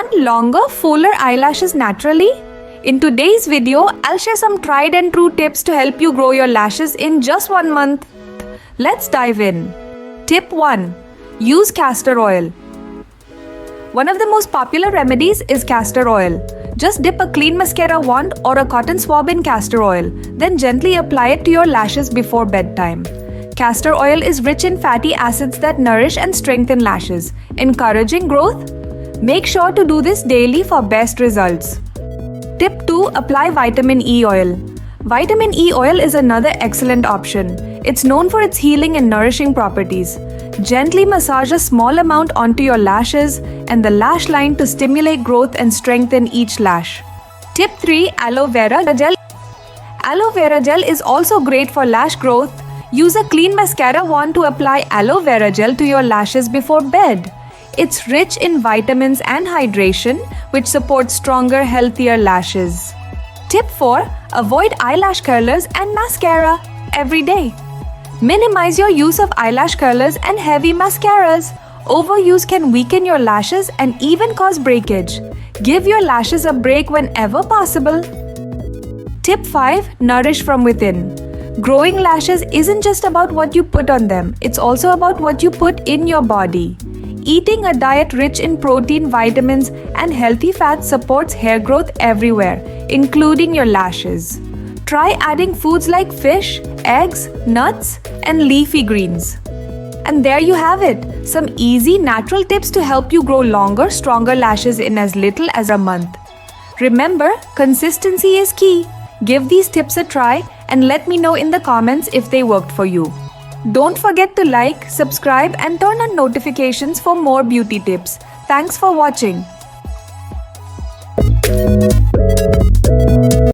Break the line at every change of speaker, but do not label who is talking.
Want longer, fuller eyelashes naturally? In today's video, I'll share some tried and true tips to help you grow your lashes in just 1 month. Let's dive in. Tip 1. Use castor oil. One of the most popular remedies is castor oil. Just dip a clean mascara wand or a cotton swab in castor oil, then gently apply it to your lashes before bedtime. Castor oil is rich in fatty acids that nourish and strengthen lashes, encouraging growth. Make sure to do this daily for best results. Tip 2. Apply vitamin E oil. Vitamin E oil is another excellent option. It's known for its healing and nourishing properties. Gently massage a small amount onto your lashes and the lash line to stimulate growth and strengthen each lash. Tip 3. Aloe Vera Gel. Aloe Vera Gel is also great for lash growth. Use a clean mascara wand to apply aloe vera gel to your lashes before bed. It's rich in vitamins and hydration, which supports stronger, healthier lashes. Tip 4. Avoid eyelash curlers and mascara every day. Minimize your use of eyelash curlers and heavy mascaras. Overuse can weaken your lashes and even cause breakage. Give your lashes a break whenever possible. Tip 5. Nourish from within. Growing lashes isn't just about what you put on them, it's also about what you put in your body. Eating a diet rich in protein, vitamins, and healthy fats supports hair growth everywhere, including your lashes. Try adding foods like fish, eggs, nuts, and leafy greens. And there you have it, some easy, natural tips to help you grow longer, stronger lashes in as little as a month. Remember, consistency is key. Give these tips a try and let me know in the comments if they worked for you. Don't forget to like, subscribe, and turn on notifications for more beauty tips. Thanks for watching.